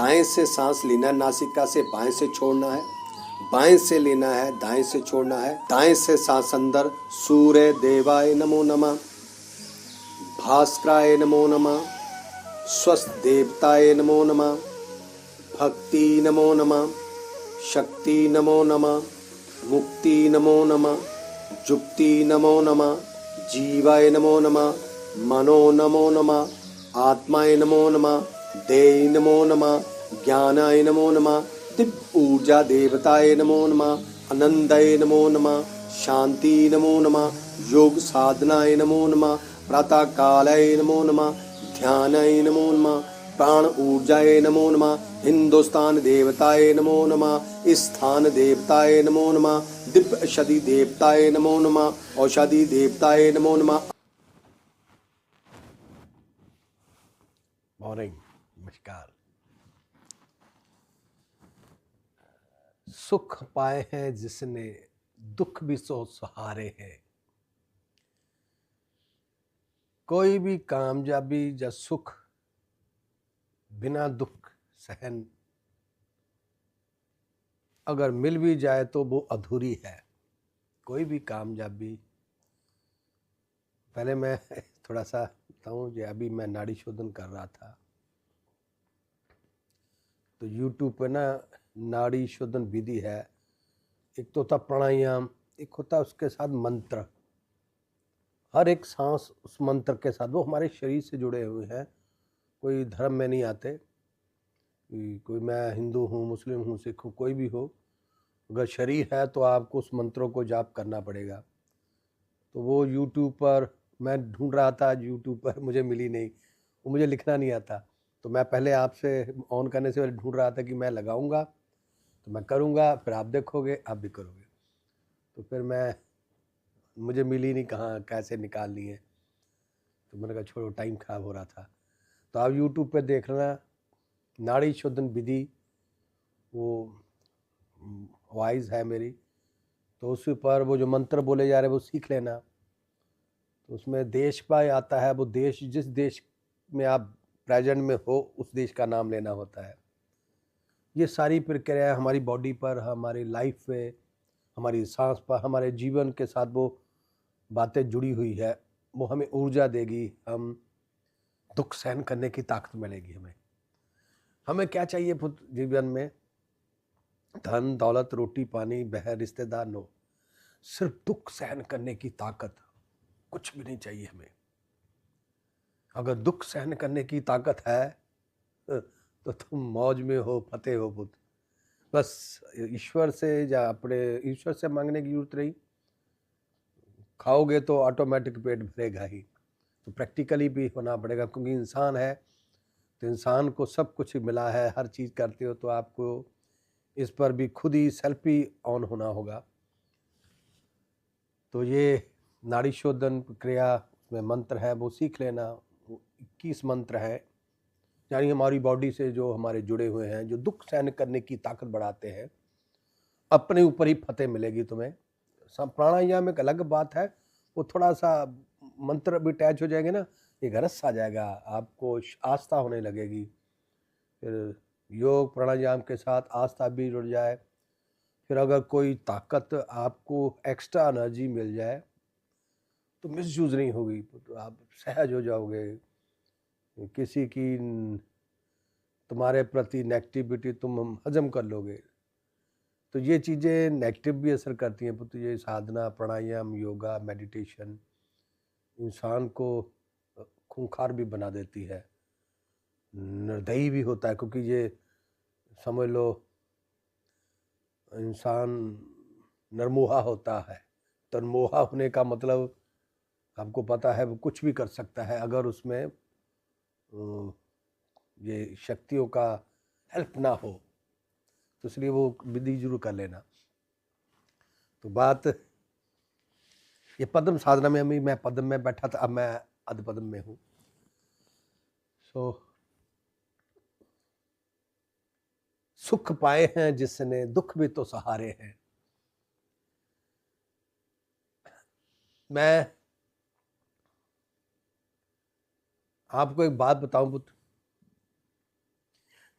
दाएं से सांस लेना है, नासिका से बाएं से छोड़ना है, बाएं से लेना है, दाएं से छोड़ना है। दाएं से सांस अंदर, सूर्य देवाय नमो नमः, भास्कराय नमो नमः, स्वस्थ देवताय नमो नमः, भक्ति नमो नमः, शक्ति नमो नमः, मुक्ति नमो नमः, जुक्ति नमो नमः, जीवाय नमो नमः, मनो नमो नमः, आत्माय नमो नमः, देय नमो नमः, ज्ञानाय नमो नमः, दिव्य ऊर्जा देवताय नमो नमः, आनंदाय नमो नमः, शांति नमो नमः, योग साधनाय नमो नमः, प्रातः कालाय नमो नमः, ध्यानाय नमो नमः, प्राण ऊर्जाय नमो नमः, हिंदुस्तान देवताय नमो नमः, स्थान देवताय नमो नमः, दिव्य औषधि देवताय नमो नमः, औषधि देवताय नमो नमः। मॉर्निंग, नमस्कार। सुख पाए हैं जिसने, दुख भी सो सहारे हैं। कोई भी कामयाबी या सुख बिना दुख सहन अगर मिल भी जाए तो वो अधूरी है। कोई भी कामयाबी, पहले मैं थोड़ा सा बताऊं, जो अभी मैं नाड़ी शोधन कर रहा था तो यूट्यूब पे ना नाड़ी शोधन विधि है। एक तो होता प्राणायाम, एक होता उसके साथ मंत्र। हर एक सांस उस मंत्र के साथ, वो हमारे शरीर से जुड़े हुए हैं। कोई धर्म में नहीं आते, कोई मैं हिंदू हूँ, मुस्लिम हूँ, सिख हूँ, कोई भी हो, अगर शरीर है तो आपको उस मंत्रों को जाप करना पड़ेगा। तो वो यूट्यूब पर मैं ढूंढ रहा था, यूट्यूब पर मुझे मिली नहीं, वो मुझे लिखना नहीं आता। तो मैं पहले आपसे ऑन करने से पहले ढूंढ रहा था कि मैं लगाऊंगा तो मैं करूंगा, फिर आप देखोगे, आप भी करोगे। तो फिर मुझे मिली नहीं, कहाँ कैसे निकालनी है। तो मैंने कहा छोड़ो, टाइम खराब हो रहा था। तो आप यूट्यूब पे देख लेना, नाड़ी शोधन विधि, वो वॉइस है मेरी, तो उस पर वो जो मंत्र बोले जा रहे हैं वो सीख लेना। तो उसमें देश पाय आता है, वो देश, जिस देश में आप प्रेजेंट में हो उस देश का नाम लेना होता है। ये सारी प्रक्रिया हमारी बॉडी पर, हमारी लाइफ पे, हमारी सांस पर, हमारे जीवन के साथ वो बातें जुड़ी हुई है। वो हमें ऊर्जा देगी, हम दुख सहन करने की ताकत मिलेगी। हमें क्या चाहिए जीवन में? धन दौलत, रोटी पानी, बहन, रिश्तेदार, नो। सिर्फ दुख सहन करने की ताकत, कुछ भी नहीं चाहिए हमें। अगर दुख सहन करने की ताकत है तो तुम मौज में हो, फतेह हो पुत्र। बस ईश्वर से, या अपने ईश्वर से मांगने की जरूरत नहीं। खाओगे तो ऑटोमेटिक पेट भरेगा ही। तो प्रैक्टिकली भी होना पड़ेगा, क्योंकि इंसान है तो इंसान को सब कुछ मिला है। हर चीज़ करते हो तो आपको इस पर भी खुद ही सेल्फ ही ऑन होना होगा। तो ये नाड़ी शोधन प्रक्रिया में मंत्र है, वो सीख लेना। 21 मंत्र है, यानी हमारी बॉडी से जो हमारे जुड़े हुए हैं, जो दुख सहन करने की ताकत बढ़ाते हैं। अपने ऊपर ही फतेह मिलेगी तुम्हें। प्राणायाम एक अलग बात है, वो थोड़ा सा मंत्र भी अटैच हो जाएंगे ना, एक रस आ जाएगा, आपको आस्था होने लगेगी। फिर योग प्राणायाम के साथ आस्था भी जुड़ जाए, फिर अगर कोई ताकत आपको एक्स्ट्रा एनर्जी मिल जाए तो मिसयूज नहीं होगी, तो आप सहज हो जाओगे। किसी की तुम्हारे प्रति नेगेटिविटी तुम हजम कर लोगे। तो ये चीज़ें नेगेटिव भी असर करती हैं। तो ये साधना, प्राणायाम, योगा, मेडिटेशन इंसान को खूंखार भी बना देती है, निर्दयी भी होता है। क्योंकि ये समझ लो, इंसान नरमोहा होता है। तनमोहा होने का मतलब आपको पता है, वो कुछ भी कर सकता है अगर उसमें ये शक्तियों का हेल्प ना हो। तो इसलिए वो विधि जरूर कर लेना। तो बात ये पद्म साधना में, अभी मैं पद्म में बैठा था, अब मैं अध पद्म में हूँ। सुख पाए हैं जिसने, दुख भी तो सहारे हैं। मैं आपको एक बात बताऊं पुत्र,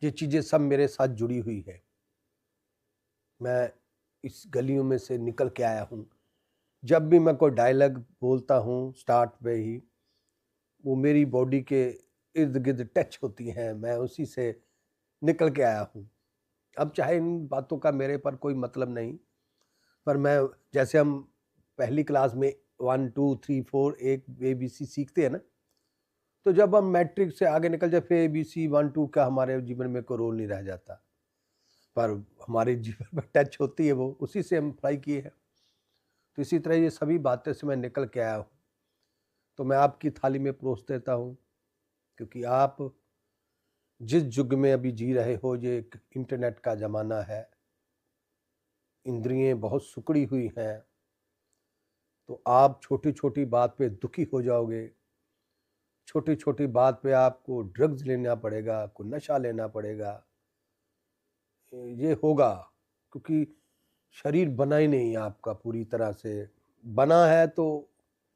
ये चीज़ें सब मेरे साथ जुड़ी हुई है। मैं इस गलियों में से निकल के आया हूँ। जब भी मैं कोई डायलॉग बोलता हूँ स्टार्ट पे ही, वो मेरी बॉडी के इर्द-गिर्द टच होती हैं, मैं उसी से निकल के आया हूँ। अब चाहे इन बातों का मेरे पर कोई मतलब नहीं, पर मैं, जैसे हम पहली क्लास में 1 2 3 4 एक एबीसी सीखते हैं ना, तो जब हम मैट्रिक से आगे निकल जाए फिर एबीसी 1 2 का हमारे जीवन में कोई रोल नहीं रह जाता, पर हमारे जीवन में टच होती है, वो उसी से हम पढ़ाई किए हैं। तो इसी तरह ये सभी बातें से मैं निकल के आया हूँ, तो मैं आपकी थाली में परोस देता हूँ, क्योंकि आप जिस युग में अभी जी रहे हो, ये एक इंटरनेट का ज़माना है, इंद्रियां बहुत सिकुड़ी हुई हैं, तो आप छोटी छोटी बात पे दुखी हो जाओगे, छोटी छोटी बात पे आपको ड्रग्स लेना पड़ेगा, कोई नशा लेना पड़ेगा, ये होगा, क्योंकि शरीर बना ही नहीं आपका पूरी तरह से, बना है तो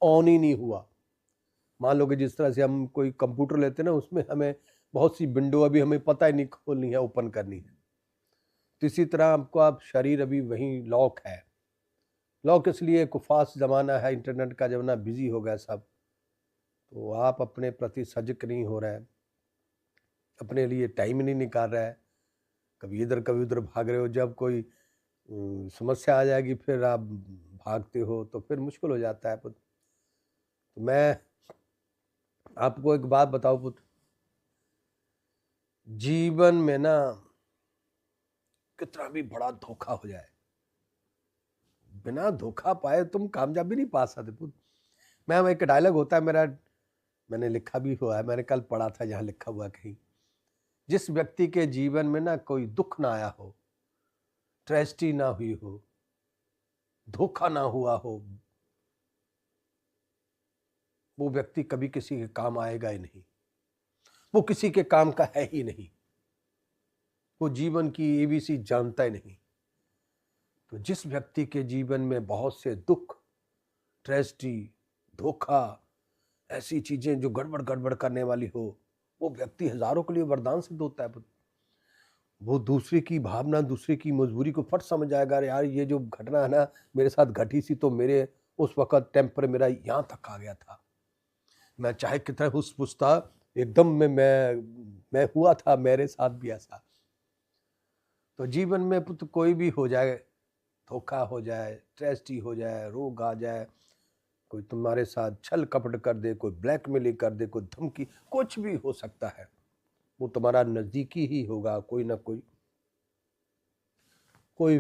ऑन ही नहीं हुआ। मान लो कि जिस तरह से हम कोई कंप्यूटर लेते हैं ना, उसमें हमें बहुत सी विंडो अभी हमें पता ही नहीं खोलनी है, ओपन करनी है, तो इसी तरह आपको आप शरीर अभी वहीं लॉक है। लॉक इसलिए को फास्ट ज़माना है, इंटरनेट का ज़माना, बिजी हो गया सब, तो आप अपने प्रति सजग नहीं हो रहे हैं, अपने लिए टाइम नहीं निकाल रहे हैं, कभी इधर कभी उधर भाग रहे हो। जब कोई समस्या आ जाएगी फिर आप भागते हो, तो फिर मुश्किल हो जाता है पुत्र। तो मैं आपको एक बात बताऊं पुत्र, जीवन में ना कितना भी बड़ा धोखा हो जाए, बिना धोखा पाए तुम कामयाबी नहीं पा सकते पुत्र। मैं एक डायलॉग होता है मेरा, मैंने लिखा भी हुआ है, मैंने कल पढ़ा था, जहाँ लिखा हुआ कहीं, जिस व्यक्ति के जीवन में ना कोई दुख ना आया हो, ट्रेजेडी ना हुई हो, धोखा ना हुआ हो, वो व्यक्ति कभी किसी के काम आएगा ही नहीं, वो किसी के काम का है ही नहीं, वो जीवन की एबीसी जानता ही नहीं। तो जिस व्यक्ति के जीवन में बहुत से दुख, ट्रेजेडी, धोखा, ऐसी चीजें जो गड़बड़ गड़बड़ करने वाली हो, वो व्यक्ति हजारों के लिए वरदान सिद्ध होता है। वो दूसरे की भावना, दूसरे की मजबूरी को फट समझ जाएगा, अरे यार ये जो घटना है ना मेरे साथ घटी सी, तो मेरे उस वक्त टेम्पर मेरा यहाँ तक आ गया था, मैं चाहे कितना हुस पुस था, एकदम में मैं हुआ था, मेरे साथ भी ऐसा। तो जीवन में पुत्र कोई भी हो जाए, धोखा हो जाए, ट्रेजेडी हो जाए, रोग आ जाए, कोई तुम्हारे साथ छल कपट कर दे, कोई ब्लैकमेलिंग कर दे, कोई धमकी, कुछ भी हो सकता है, वो तुम्हारा नजदीकी ही होगा। कोई ना कोई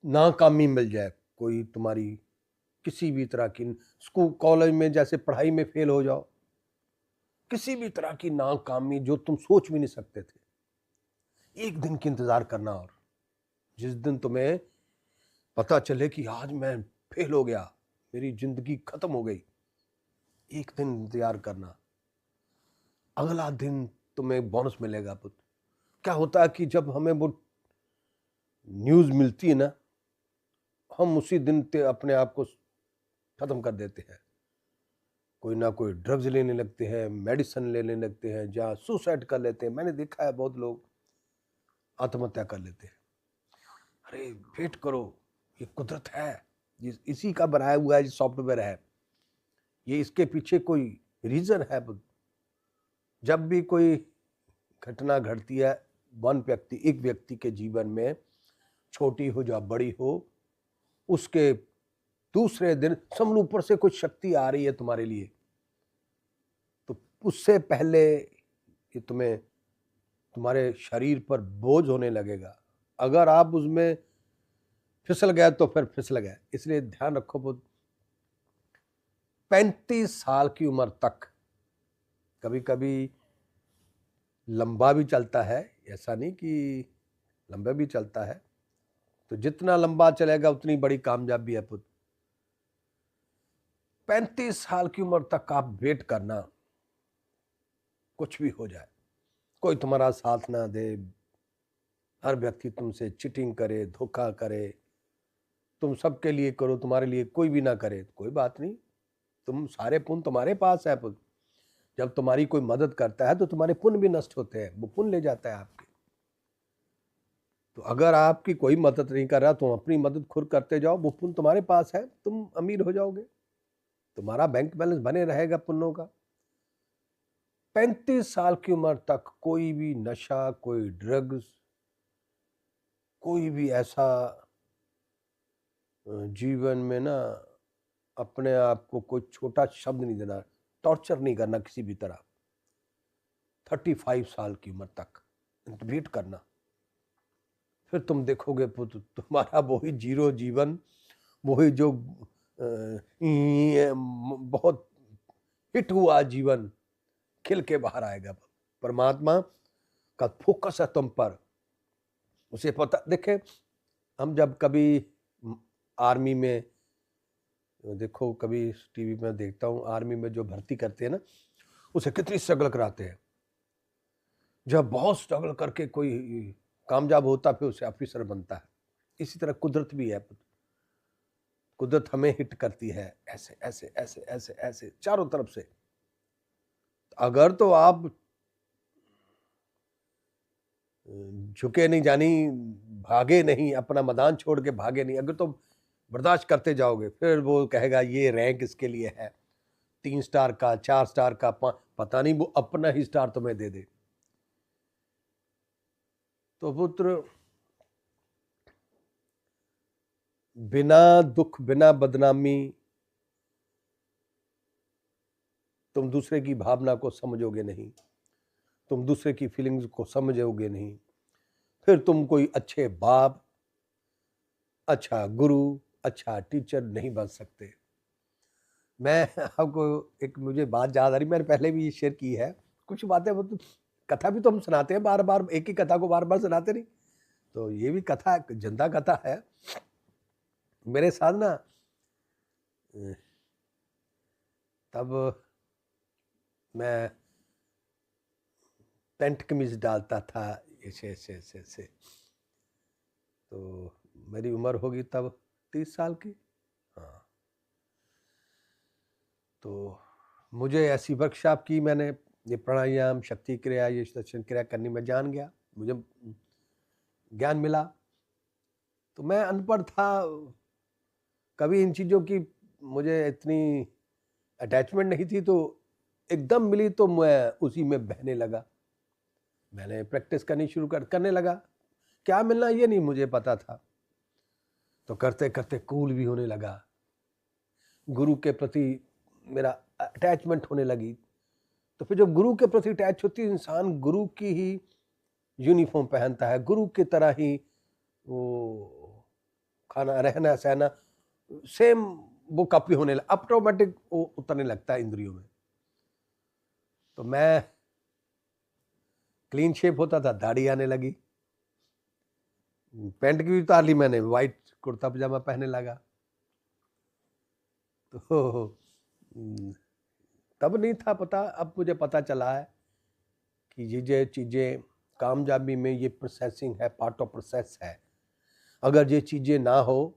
नाकामी मिल जाए, कोई तुम्हारी किसी भी तरह की, स्कूल कॉलेज में जैसे पढ़ाई में फेल हो जाओ, किसी भी तरह की नाकामी जो तुम सोच भी नहीं सकते थे, एक दिन की इंतजार करना, और जिस दिन तुम्हें पता चले कि आज मैं फेल हो गया, मेरी जिंदगी खत्म हो गई, एक दिन इंतजार करना, अगला दिन तुम्हें बोनस मिलेगा पुत्र। क्या होता है कि जब हमें वो न्यूज मिलती है ना, हम उसी दिन अपने आप को खत्म कर देते हैं, कोई ना कोई ड्रग्स लेने लगते हैं, मेडिसिन लेने लगते हैं, जहाँ सुसाइड कर लेते हैं। मैंने देखा है बहुत लोग आत्महत्या कर लेते हैं। अरे वेट करो, ये कुदरत है, ये इसी का बनाया हुआ है, ये सॉफ्टवेयर है, ये इसके पीछे कोई रीजन है। जब भी कोई घटना घटती है एक व्यक्ति के जीवन में, छोटी हो या बड़ी हो, उसके दूसरे दिन समझ ऊपर से कुछ शक्ति आ रही है तुम्हारे लिए, तो उससे पहले कि तुम्हारे शरीर पर बोझ होने लगेगा, अगर आप उसमें फिसल गए तो फिर फिसल गए। इसलिए ध्यान रखो बुद्ध, 35 साल की उम्र तक, कभी कभी लंबा भी चलता है, ऐसा नहीं कि लंबा भी चलता है, तो जितना लंबा चलेगा उतनी बड़ी कामयाबी है पुत्र। 35 साल की उम्र तक आप वेट करना, कुछ भी हो जाए, कोई तुम्हारा साथ ना दे, हर व्यक्ति तुमसे चीटिंग करे, धोखा करे, तुम सबके लिए करो, तुम्हारे लिए कोई भी ना करे, कोई बात नहीं, तुम सारे पुण्य तुम्हारे पास है पुत्र। जब तुम्हारी कोई मदद करता है तो तुम्हारे पुण्य भी नष्ट होते हैं, वो पुण्य ले जाता है आपके। तो अगर आपकी कोई मदद नहीं कर रहा, तुम अपनी मदद खुद करते जाओ, वो पुण्य तुम्हारे पास है, तुम अमीर हो जाओगे, तुम्हारा बैंक बैलेंस बने रहेगा पुण्यों का। 35 साल की उम्र तक कोई भी नशा, कोई ड्रग्स, कोई भी ऐसा जीवन में ना अपने आप को कोई छोटा शब्द नहीं देना, टॉर्चर नहीं करना किसी भी तरह। 35 साल की उम्र तक वेट करना, फिर तुम देखोगे पुत्र तुम्हारा वही जीरो जीवन, वही जो बहुत हिट हुआ जीवन खिल के बाहर आएगा। परमात्मा का फोकस है तुम पर, उसे पता। देखे, हम जब कभी आर्मी में, देखो कभी टीवी में देखता हूँ, आर्मी में जो भर्ती करते हैं ना, उसे कितनी स्ट्रगल कराते हैं। जब बहुत स्ट्रगल करके कोई कामयाब होता, फिर उसे ऑफिसर बनता है। इसी तरह कुदरत भी है, कुदरत हमें हिट करती है ऐसे ऐसे ऐसे ऐसे ऐसे चारों तरफ से। अगर तो आप झुके नहीं जानी, भागे नहीं, अपना मैदान छोड़ के भागे नहीं, अगर तो बर्दाश्त करते जाओगे, फिर वो कहेगा ये रैंक इसके लिए है, 3 स्टार का, 4 स्टार का, पता नहीं, वो अपना ही स्टार तुम्हें दे दे। तो पुत्र, बिना दुख, बिना बदनामी तुम दूसरे की भावना को समझोगे नहीं, तुम दूसरे की फीलिंग्स को समझोगे नहीं, फिर तुम कोई अच्छे बाप, अच्छा गुरु, अच्छा टीचर नहीं बन सकते। मैं आपको एक, मुझे बात याद आ रही, मैंने पहले भी ये शेयर की है, कुछ बातें वो तो कथा भी तो हम सुनाते हैं बार बार, एक ही कथा को बार बार सुनाते नहीं। तो ये भी कथा, जिंदा कथा है। मेरे साथ ना तब मैं पैंट कमीज डालता था ऐसे ऐसे ऐसे ऐसे, तो मेरी उम्र होगी तब 30 साल की। हाँ, तो मुझे ऐसी वर्कशॉप की, मैंने ये प्राणायाम, शक्ति क्रिया, ये दर्शन क्रिया करनी मैं जान गया, मुझे ज्ञान मिला। तो मैं अनपढ़ था, कभी इन चीज़ों की मुझे इतनी अटैचमेंट नहीं थी, तो एकदम मिली तो मैं उसी में बहने लगा। मैंने प्रैक्टिस करनी शुरू करने लगा। क्या मिलना ये नहीं मुझे पता था। तो करते करते कूल भी होने लगा, गुरु के प्रति मेरा अटैचमेंट होने लगी। तो फिर जब गुरु के प्रति अटैच होती है, इंसान गुरु की ही यूनिफॉर्म पहनता है, गुरु की तरह ही वो खाना, रहना, सहना सेम, वो कॉपी होने लगा, ऑटोमेटिक वो उतरने लगता है इंद्रियों में। तो मैं क्लीन शेप होता था, दाढ़ी आने लगी, पैंट की भी उतार ली मैंने, वाइट कुर्ता पजामा पहनने लगा। तो तब नहीं था पता, अब मुझे पता चला है कि ये चीज़ें कामयाबी में ये प्रोसेसिंग है, पार्ट ऑफ प्रोसेस है। अगर ये चीज़ें ना हो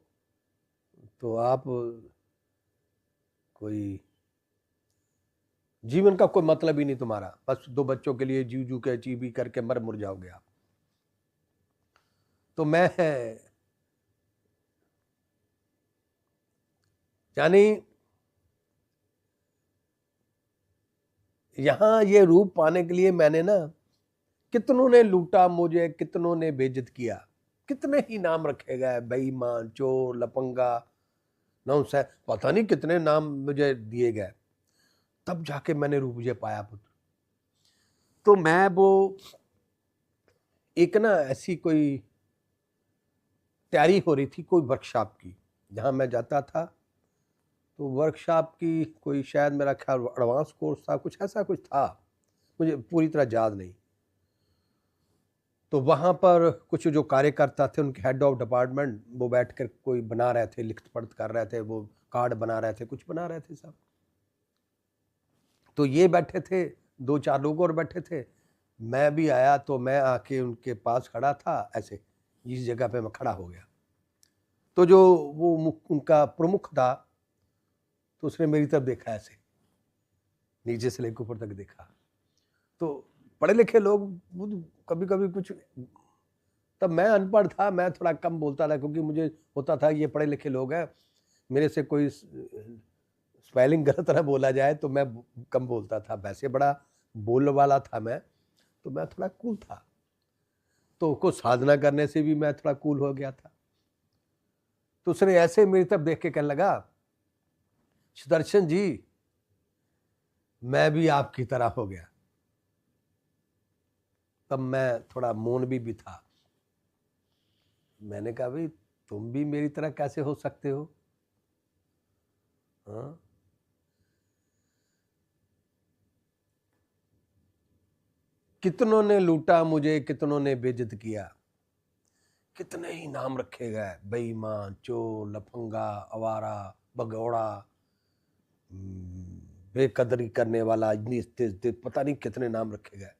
तो आप कोई जीवन का कोई मतलब ही नहीं तुम्हारा, बस 2 बच्चों के लिए जीव जू के अचीव करके मर मुर जाओगे आप। तो मैं यानी यहाँ ये रूप पाने के लिए मैंने ना, कितनों ने लूटा मुझे, कितनों ने बेइज्जत किया, कितने ही नाम रखे गए, बेईमान, चोर, लपंगा, नौसे, पता नहीं कितने नाम मुझे दिए गए, तब जाके मैंने रूप मुझे पाया पुत्र। तो मैं वो एक ना ऐसी कोई तैयारी हो रही थी कोई वर्कशॉप की, जहाँ मैं जाता था, तो वर्कशॉप की कोई, शायद मेरा ख्याल एडवांस कोर्स था, कुछ ऐसा कुछ था, मुझे पूरी तरह याद नहीं। तो वहाँ पर कुछ जो कार्यकर्ता थे, उनके हेड ऑफ डिपार्टमेंट, वो बैठ कर कोई बना रहे थे, लिखत पढ़त कर रहे थे, वो कार्ड बना रहे थे, कुछ बना रहे थे सब। तो ये बैठे थे, 2-4 लोग और बैठे थे, मैं भी आया, तो मैं आके उनके पास खड़ा था, ऐसे जिस जगह पे मैं खड़ा हो गया। तो जो वो उनका प्रमुख था, तो उसने मेरी तरफ देखा, ऐसे नीचे से लेकर ऊपर तक देखा। तो पढ़े लिखे लोग कभी कभी कुछ तब मैं अनपढ़ था, मैं थोड़ा कम बोलता था, क्योंकि मुझे होता था ये पढ़े लिखे लोग हैं, मेरे से कोई स्पेलिंग गलत ना बोला जाए तो मैं कम बोलता था। वैसे बड़ा बोल वाला था मैं, तो मैं थोड़ा कूल था, तो कुछ साधना करने से भी मैं थोड़ा कूल हो गया था। तो उसने ऐसे मेरी तरफ देख के कहने लगा, सुदर्शन जी, मैं भी आपकी तरह हो गया। तब मैं थोड़ा मौन भी था। मैंने कहा, भाई तुम भी मेरी तरह कैसे हो सकते हो? हाँ, कितनों ने लूटा मुझे, कितनों ने बेइज्जत किया, कितने ही नाम रखे गए, बेईमान, चोर, लफंगा, आवारा, भगौड़ा, बेकदरी करने वाला, पता नहीं कितने नाम रखे गए।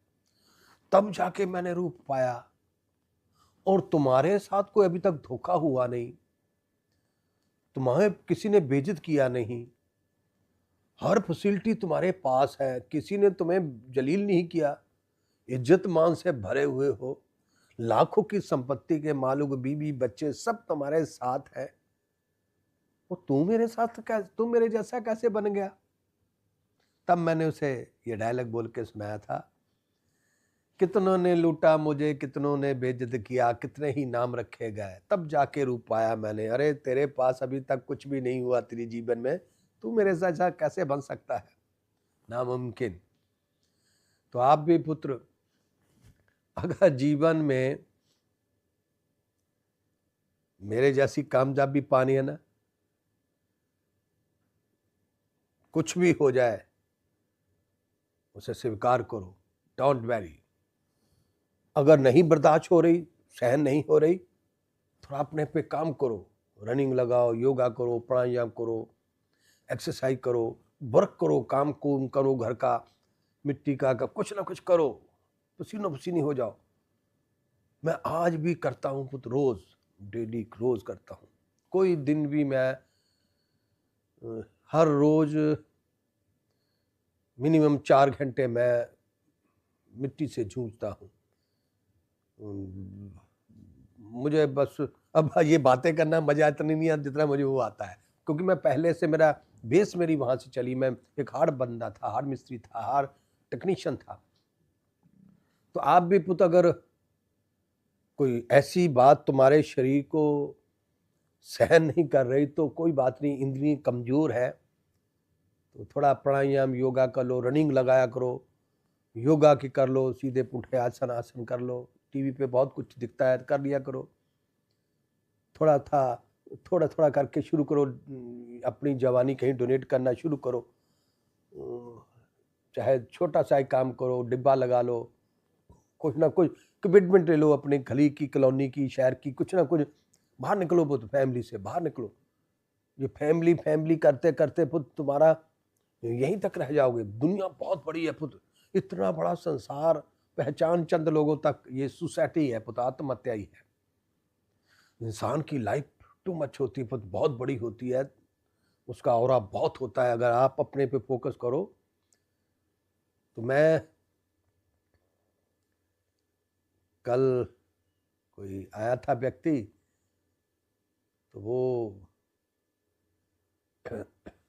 तब जाके मैंने रूप पाया। और तुम्हारे साथ कोई अभी तक धोखा हुआ नहीं, तुम्हें किसी ने बेइज्जत किया नहीं, हर फैसिलिटी तुम्हारे पास है, किसी ने तुम्हें जलील नहीं किया, इज्जत मान से भरे हुए हो, लाखों की संपत्ति के मालिक, बीवी बच्चे सब तुम्हारे साथ है। वो तू मेरे साथ कैसे, तू मेरे जैसा कैसे बन गया? तब मैंने उसे ये डायलॉग बोल के सुनाया था, कितनों ने लूटा मुझे, कितनों ने बेइज्जत किया, कितने ही नाम रखे गए, तब जाके रूप पाया मैंने। अरे तेरे पास अभी तक कुछ भी नहीं हुआ तेरे जीवन में, तू मेरे जैसा कैसे बन सकता है? नामुमकिन। तो आप भी पुत्र, अगर जीवन में मेरे जैसी कामयाबी पानी है ना, कुछ भी हो जाए उसे स्वीकार करो, डोंट वैरी। अगर नहीं बर्दाश्त हो रही, सहन नहीं हो रही, थोड़ा अपने पे काम करो, रनिंग लगाओ, योगा करो, प्राणायाम करो, एक्सरसाइज करो, वर्क करो, काम करो, घर का, मिट्टी का कुछ ना कुछ करो, पसीनो पसीनी हो जाओ। मैं आज भी करता हूँ पुत्र, रोज, डेली रोज करता हूँ। कोई दिन भी मैं हर रोज मिनिमम 4 घंटे मैं मिट्टी से जूझता हूँ। मुझे बस अब ये बातें करना मजा इतना नहीं आता जितना मुझे वो आता है, क्योंकि मैं पहले से, मेरा बेस मेरी वहां से चली। मैं एक हार्ड बंदा था, हार्ड मिस्त्री था, हार्ड टेक्नीशियन था। तो आप भी पुत्र, अगर कोई ऐसी बात तुम्हारे शरीर को सहन नहीं कर रही तो कोई बात नहीं, इंद्रिय कमजोर है, तो थोड़ा प्राणायाम योगा कर लो, रनिंग लगाया करो, योगा की कर लो, सीधे पुठे आसन आसन कर लो, टीवी पे बहुत कुछ दिखता है, कर लिया करो। थोड़ा थोड़ा करके शुरू करो, अपनी जवानी कहीं डोनेट करना शुरू करो, चाहे छोटा सा ही काम करो, डिब्बा लगा लो, कुछ ना कुछ कमिटमेंट ले लो, अपने गली की, कॉलोनी की, शहर की, कुछ ना कुछ बाहर निकलो पुत्र, फैमिली से बाहर निकलो। ये फैमिली फैमिली करते करते पुत्र तुम्हारा यहीं तक रह जाओगे। दुनिया बहुत बड़ी है पुत्र, इतना बड़ा संसार, पहचान चंद लोगों तक, ये सोसाइटी है पुत्र, आत्महत्या ही है। इंसान की लाइफ टू मच होती है पुत्र, बहुत बड़ी होती है, उसका ऑरा बहुत होता है। अगर आप अपने पे फोकस करो तो मैं कल कोई आया था व्यक्ति, तो वो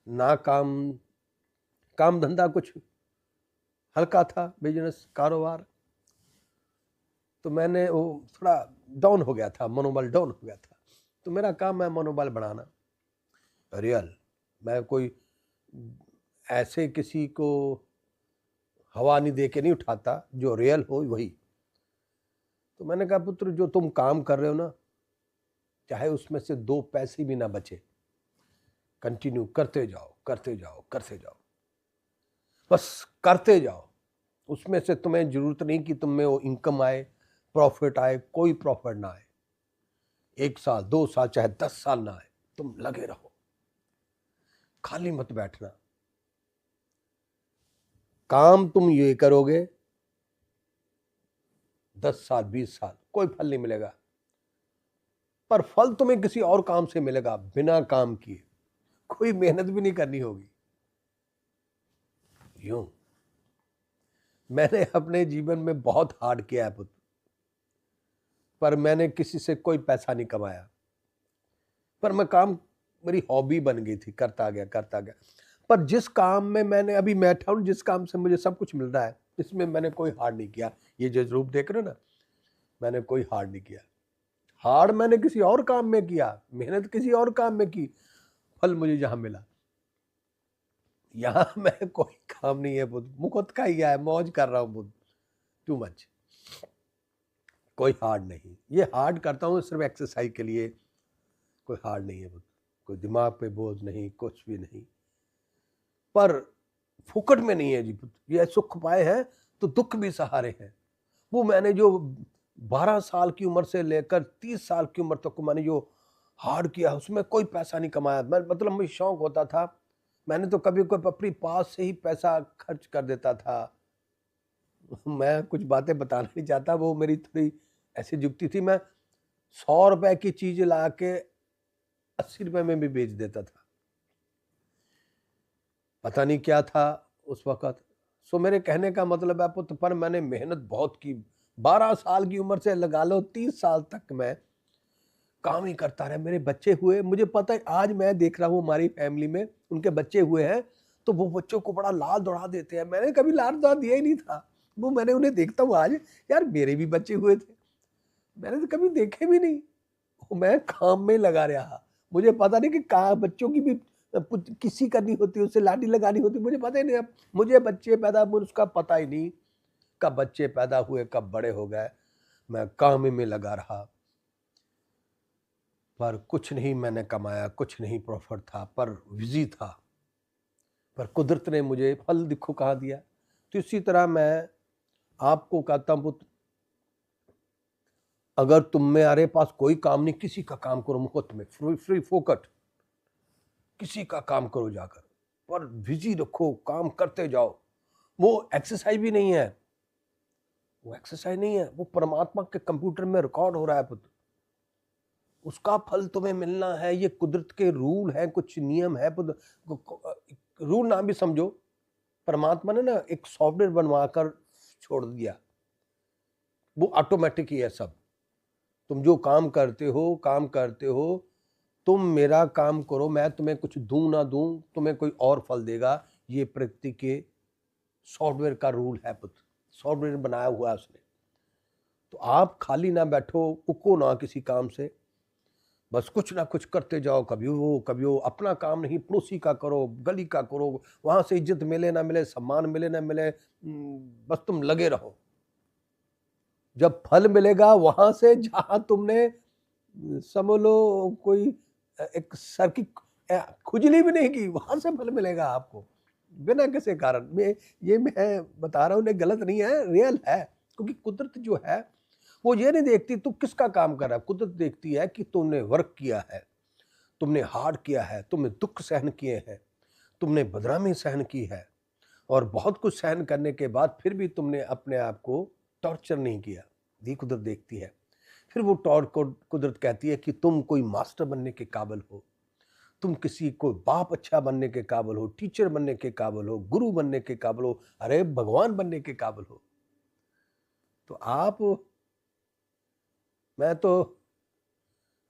ना काम धंधा कुछ हल्का था, बिजनेस कारोबार, तो मैंने वो थोड़ा डाउन हो गया था, मनोबल डाउन हो गया था। तो मेरा काम है मनोबल बढ़ाना, रियल। मैं कोई ऐसे किसी को हवा नहीं दे के नहीं उठाता, जो रियल हो वही। तो मैंने कहा, पुत्र जो तुम काम कर रहे हो ना, चाहे उसमें से 2 पैसे भी ना बचे, कंटिन्यू करते जाओ करते जाओ करते जाओ, बस करते जाओ। उसमें से तुम्हें जरूरत नहीं कि तुम में वो इनकम आए, प्रॉफिट आए, कोई प्रॉफिट ना आए, 1 साल 2 साल चाहे 10 साल ना आए, तुम लगे रहो, खाली मत बैठना। काम तुम ये करोगे 10 साल 20 साल कोई फल नहीं मिलेगा, पर फल तुम्हें किसी और काम से मिलेगा, बिना काम किए, कोई मेहनत भी नहीं करनी होगी। यूं मैंने अपने जीवन में बहुत हार्ड किया है पुत्र, पर मैंने किसी से कोई पैसा नहीं कमाया, पर मैं काम, मेरी हॉबी बन गई थी, करता गया। पर जिस काम में मैंने अभी बैठा हूँ, जिस काम से मुझे सब कुछ मिल रहा है, इसमें मैंने कोई हार्ड नहीं किया। ये जो रूप देख रहे हो ना, मैंने कोई हार्ड नहीं किया। हार्ड मैंने किसी और काम में किया, मेहनत किसी और काम में की, फल मुझे जहां मिला। यहां मैं कोई काम नहीं है बुद्ध, मुकुट का ही है, मौज कर रहा हूं बुद्ध, टू मच, कोई हार्ड नहीं। ये हार्ड करता हूं सिर्फ एक्सरसाइज के लिए, कोई हार्ड नहीं है बुद्ध, कोई दिमाग पे बोझ नहीं, कुछ भी नहीं। पर फुकट में नहीं है जी बुद्ध, ये सुख पाए हैं तो दुख भी सहारे हैं। वो मैंने जो 12 साल की उम्र से लेकर 30 साल की उम्र तक मैंने जो हार्ड किया, उसमें कोई पैसा नहीं कमाया। मैं मतलब मुझे शौक होता था, मैंने तो कभी कोई अपनी पास से ही पैसा खर्च कर देता था। मैं कुछ बातें बताना नहीं चाहता, वो मेरी थोड़ी ऐसी जुक्ति थी। मैं 100 रुपए की चीज ला के 80 रुपए में भी बेच देता था, पता नहीं क्या था उस वक्त। सो मेरे कहने का मतलब है पुत्र, पर मैंने मेहनत बहुत की। 12 साल की उम्र से लगा लो 30 साल तक मैं काम ही करता रहा। मेरे बच्चे हुए, मुझे पता है, आज मैं देख रहा हूँ हमारी फैमिली में उनके बच्चे हुए हैं, तो वो बच्चों को बड़ा लाल दौड़ा देते हैं। मैंने कभी लाल दौड़ा दिया ही नहीं था। वो मैंने उन्हें देखता हूँ आज, यार मेरे भी बच्चे हुए थे, मैंने तो कभी देखे भी नहीं। मैं काम में लगा रहा, मुझे पता नहीं कि कहाँ बच्चों की भी किसी करनी होती है, उससे लाठी लगानी होती, मुझे पता ही नहीं। अब मुझे बच्चे पैदा, मुझे उसका पता ही नहीं कब बच्चे पैदा हुए, कब बड़े हो गए। मैं काम में लगा रहा, पर कुछ नहीं मैंने कमाया, कुछ नहीं प्रॉफिट था, पर बिजी था। पर कुदरत ने मुझे फल देखो कहाँ दिया। तो इसी तरह मैं आपको कहता हूं, अगर तुम्हारे पास कोई काम नहीं, किसी का काम करो मुफ्त में, फ्री फोकट, किसी का काम करो जाकर, पर बिजी रखो, काम करते जाओ। वो एक्सरसाइज भी नहीं है, वो एक्सरसाइज नहीं है, वो परमात्मा के कंप्यूटर में रिकॉर्ड हो रहा है पुत्र, उसका फल तुम्हें मिलना है। ये कुदरत के रूल है, कुछ नियम है पुत्र। रूल ना भी समझो, परमात्मा ने ना एक सॉफ्टवेयर बनवाकर छोड़ दिया, वो ऑटोमेटिक ही है सब। तुम जो काम करते हो, तुम मेरा काम करो, मैं तुम्हें कुछ दूं ना दूं, तुम्हें कोई और फल देगा। ये प्रकृति के सॉफ्टवेयर का रूल है पुत्र, सॉफ्टवेयर बनाया हुआ है उसने। तो आप खाली ना बैठो, उको ना किसी काम से, बस कुछ ना कुछ करते जाओ। कभी वो अपना काम नहीं, पड़ोसी का करो, गली का करो, वहां से इज्जत मिले ना मिले, सम्मान मिले ना मिले, बस तुम लगे रहो। जब फल मिलेगा वहां से जहां तुमने समझ लो कोई एक सर की खुजली भी नहीं की, वहां से फल मिलेगा आपको बिना किसी कारण में। ये मैं बता रहा हूँ, गलत नहीं है, रियल है। क्योंकि कुदरत जो है वो ये नहीं देखती तू किसका काम कर रहा है, कुदरत देखती है कि तुमने वर्क किया है, तुमने हार्ड किया है, तुमने दुख सहन किए हैं, तुमने बदनामी सहन की है, और बहुत कुछ सहन करने के बाद फिर भी तुमने अपने आप को टॉर्चर नहीं किया। ये कुदरत देखती है। फिर वो कुदरत कहती है कि तुम कोई मास्टर बनने के काबिल हो, तुम किसी को बाप अच्छा बनने के काबिल हो, टीचर बनने के काबिल हो, गुरु बनने के काबिल हो, अरे भगवान बनने के काबिल हो। तो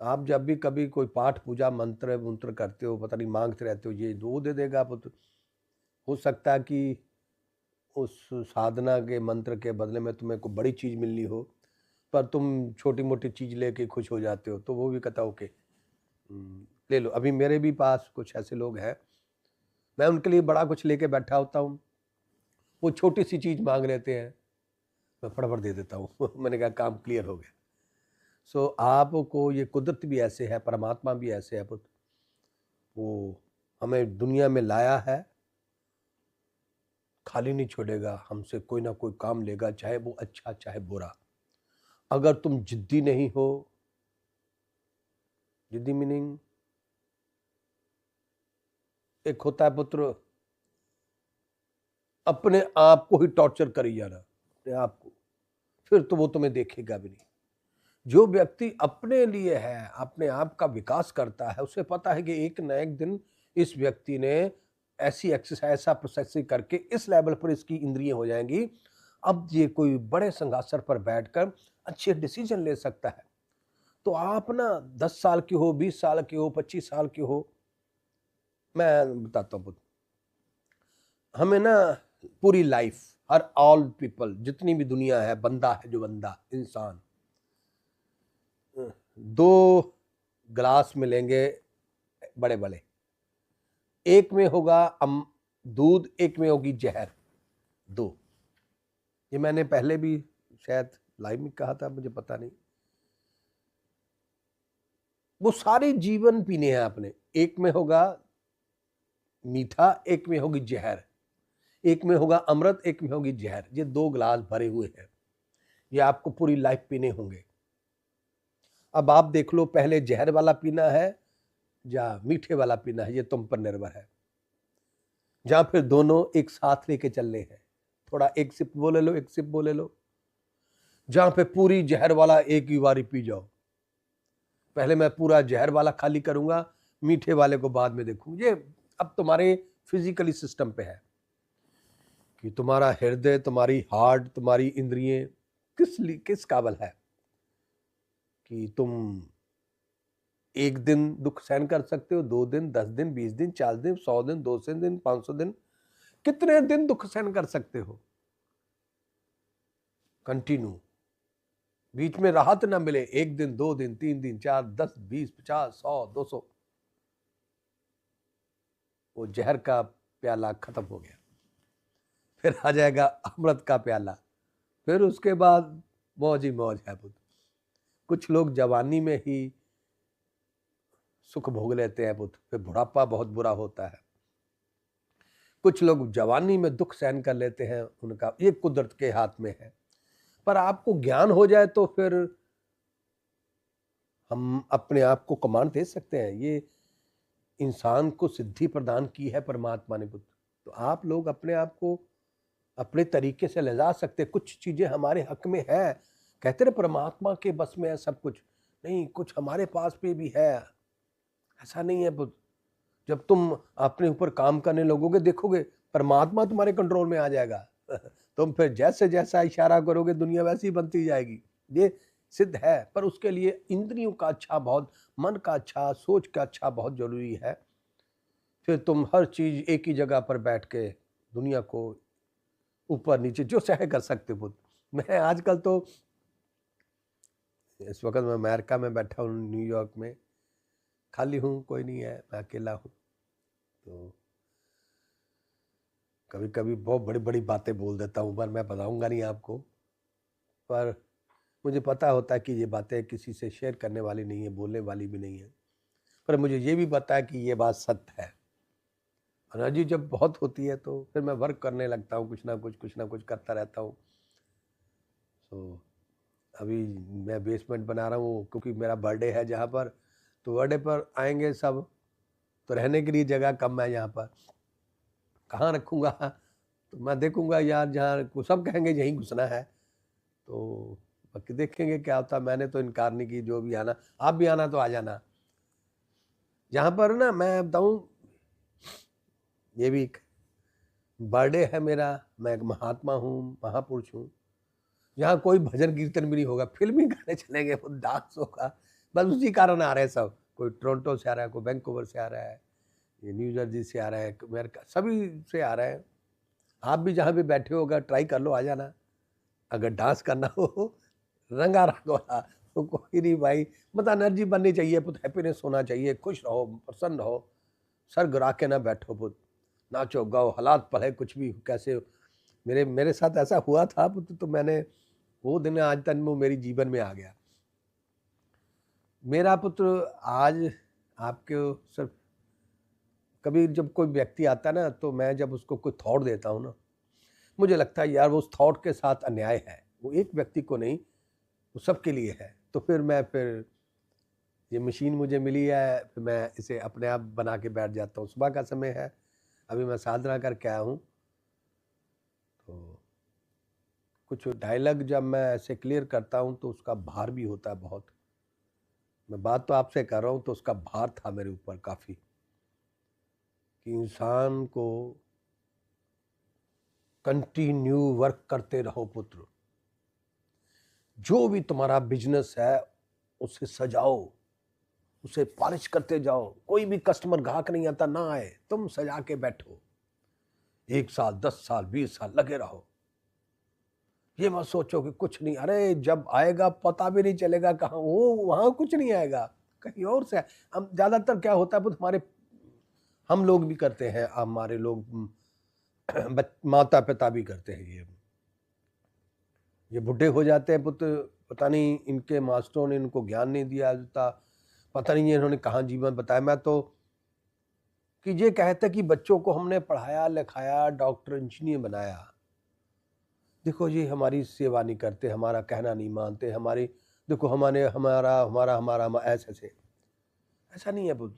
आप जब भी कभी कोई पाठ पूजा मंत्र करते हो, पता नहीं मांगते रहते हो, ये दो दे देगा पुत्र। हो सकता है कि उस साधना के मंत्र के बदले में तुम्हें कोई बड़ी चीज मिलनी हो, पर तुम छोटी मोटी चीज लेके खुश हो जाते हो। तो वो भी कहता ओके ले लो। अभी मेरे भी पास कुछ ऐसे लोग हैं, मैं उनके लिए बड़ा कुछ लेके बैठा होता हूँ, वो छोटी सी चीज मांग लेते हैं, मैं फटाफट दे देता हूँ। मैंने कहा काम क्लियर हो गया। सो आपको ये कुदरत भी ऐसे है, परमात्मा भी ऐसे है पुत्र। वो हमें दुनिया में लाया है, खाली नहीं छोड़ेगा, हमसे कोई ना कोई काम लेगा, चाहे वो अच्छा चाहे बुरा। अगर तुम जिद्दी नहीं हो, जिद्दी मीनिंग एक होता है पुत्र, अपने आप को ही टॉर्चर करी जाना अपने आप को, फिर तो वो तुम्हें देखेगा भी नहीं। जो व्यक्ति अपने लिए है, अपने आप का विकास करता है, उसे पता है कि एक न एक दिन इस व्यक्ति ने ऐसी एक्सरसाइज, ऐसा प्रोसेसिंग करके इस लेवल पर इसकी इंद्रियां हो जाएंगी, अब ये कोई बड़े संघासर पर बैठकर अच्छे डिसीजन ले सकता है। तो आप ना 10 साल की हो, 20 साल की हो, 25 साल की हो, मैं बताता हूँ, हमें ना पूरी लाइफ, हर ऑल पीपल, जितनी भी दुनिया है, बंदा है, जो बंदा इंसान, 2 ग्लास मिलेंगे बड़े बड़े, एक में होगा दूध, एक में होगी जहर, 2। ये मैंने पहले भी शायद लाइव में कहा था, मुझे पता नहीं। वो सारे जीवन पीने हैं आपने, एक में होगा मीठा, एक में होगी जहर, एक में होगा अमृत, एक में होगी जहर। ये 2 ग्लास भरे हुए हैं, ये आपको पूरी लाइफ पीने होंगे। अब आप देख लो, पहले जहर वाला पीना है या मीठे वाला पीना है, ये तुम पर निर्भर है। जहां फिर दोनों एक साथ लेके चलने हैं, थोड़ा एक सिप वो ले लो, एक सिप वो ले लो। जहां पे पूरी जहर वाला एक ही बारी पी जाओ, पहले मैं पूरा जहर वाला खाली करूंगा, मीठे वाले को बाद में देखूंगा। ये अब तुम्हारे फिजिकली सिस्टम पे है कि तुम्हारा हृदय, तुम्हारी हार्ट, तुम्हारी इंद्रियें किस काबिल है कि तुम एक दिन दुख सहन कर सकते हो, 2 दिन, 10 दिन, 20 दिन, 40 दिन, 100 दिन, 200 दिन, 500 दिन, कितने दिन दुख सहन कर सकते हो कंटिन्यू, बीच में राहत ना मिले, 1 दिन, 2 दिन, 3 दिन, 4, 10, 20, 50, 100, 200, वो जहर का प्याला खत्म हो गया, फिर आ जाएगा अमृत का प्याला, फिर उसके बाद मौज ही मौज है बुद्ध। कुछ लोग जवानी में ही सुख भोग लेते हैं बुद्ध, फिर बुढ़ापा बहुत बुरा होता है। कुछ लोग जवानी में दुख सहन कर लेते हैं, उनका ये कुदरत के हाथ में है। पर आपको ज्ञान हो जाए तो फिर हम अपने आप को कमांड दे सकते हैं। ये इंसान को सिद्धि प्रदान की है परमात्मा ने बुद्ध, तो आप लोग अपने आप को अपने तरीके से ले जा सकते। कुछ चीजें हमारे हक में है, कहते रहे परमात्मा के बस में है सब कुछ, नहीं, कुछ हमारे पास पे भी है, ऐसा नहीं है बुद्ध। जब तुम अपने ऊपर काम करने लगोगे, देखोगे परमात्मा तुम्हारे कंट्रोल में आ जाएगा तुम फिर जैसे जैसा इशारा करोगे, दुनिया वैसी बनती जाएगी, ये सिद्ध है। पर उसके लिए इंद्रियों का अच्छा, बहुत मन का अच्छा, सोच का अच्छा बहुत जरूरी है। फिर तुम हर चीज एक ही जगह पर बैठ के दुनिया को ऊपर नीचे जो चाहे कर सकते बुद्ध। मैं आजकल तो, इस वक्त मैं अमेरिका में बैठा हूँ, न्यूयॉर्क में, खाली हूँ, कोई नहीं है, मैं अकेला हूँ। तो कभी कभी बहुत बड़ी बड़ी बातें बोल देता हूँ, पर मैं बताऊंगा नहीं आपको। पर मुझे पता होता है कि ये बातें किसी से शेयर करने वाली नहीं है, बोलने वाली भी नहीं है। पर मुझे ये भी पता है कि ये बात सत्य है। एनर्जी जब बहुत होती है तो फिर मैं वर्क करने लगता हूँ, कुछ ना कुछ करता रहता हूँ। तो अभी मैं बेसमेंट बना रहा हूँ, क्योंकि मेरा बर्थडे है जहाँ पर, तो बर्थडे पर आएंगे सब, तो रहने के लिए जगह कम है यहाँ पर, कहाँ रखूँगा। तो मैं देखूँगा यार, जहाँ सब कहेंगे यहीं घुसना है, तो बाकी देखेंगे क्या होता। मैंने तो इनकार नहीं की, जो भी आना, आप भी आना तो आ जाना। यहाँ पर ना मैं बताऊँ, ये भी बर्थडे है मेरा, मैं एक महात्मा हूँ, महापुरुष हूँ। यहाँ कोई भजन कीर्तन भी नहीं होगा, फिल्मी गाने चलेंगे, डांस होगा, बस उसी कारण आ रहे हैं सब। कोई टोरंटो से आ रहा है, कोई वैंकूवर से आ रहा है, ये न्यू जर्सी से आ रहा है, अमेरिका, सभी से आ रहे हैं। आप भी जहाँ भी बैठे होगा ट्राई कर लो, आ जाना। अगर डांस करना हो रंगा रंग वाला तो कोई नहीं भाई, मतलब एनर्जी बननी चाहिए पुत, हैप्पीनेस होना चाहिए, खुश रहो, प्रसन्न रहो, सर गिरा के ना बैठो पुत, नाचो गाओ, हालात पढ़े कुछ भी कैसे। मेरे मेरे साथ ऐसा हुआ था पुत, तो मैंने वो दिन आज तक वो मेरी जीवन में आ गया। मेरा पुत्र आज आपके सिर्फ, कभी जब कोई व्यक्ति आता है ना, तो मैं जब उसको कोई थॉट देता हूँ ना, मुझे लगता है यार वो उस थॉट के साथ अन्याय है, वो एक व्यक्ति को नहीं, वो सबके लिए है। तो फिर ये मशीन मुझे मिली है, फिर मैं इसे अपने आप बना के बैठ जाता हूँ। सुबह का समय है, अभी मैं साधना करके आया हूँ, तो कुछ डायलॉग जब मैं ऐसे क्लियर करता हूँ तो उसका भार भी होता है बहुत। मैं बात तो आपसे कर रहा हूँ तो उसका भार था मेरे ऊपर काफ़ी, कि इंसान को कंटिन्यू वर्क करते रहो पुत्र, जो भी तुम्हारा बिजनेस है उसे सजाओ, उसे पॉलिश करते जाओ। कोई भी कस्टमर ग्राहक नहीं आता ना आए, तुम सजा के बैठो। 1 साल 10 साल 20 साल लगे रहो। ये मत सोचो कि कुछ नहीं, अरे जब आएगा पता भी नहीं चलेगा कहाँ वो, वहां कुछ नहीं आएगा, कहीं और से। हम ज्यादातर क्या होता है हमारे, हम लोग भी करते हैं, हमारे लोग माता पिता भी करते हैं। ये बुढ़े हो जाते हैं पुत्र, पता नहीं इनके मास्टरों ने इनको ज्ञान नहीं दिया था, पता नहीं इन्होंने कहाँ जीवन बताया। मैं तो कि ये कहते कि बच्चों को हमने पढ़ाया लिखाया डॉक्टर इंजीनियर बनाया, देखो ये हमारी सेवा नहीं करते, हमारा कहना नहीं मानते, हमारी देखो हमारे हमारा हमारा हमारा हमारा ऐसे ऐसा नहीं है बुद्ध।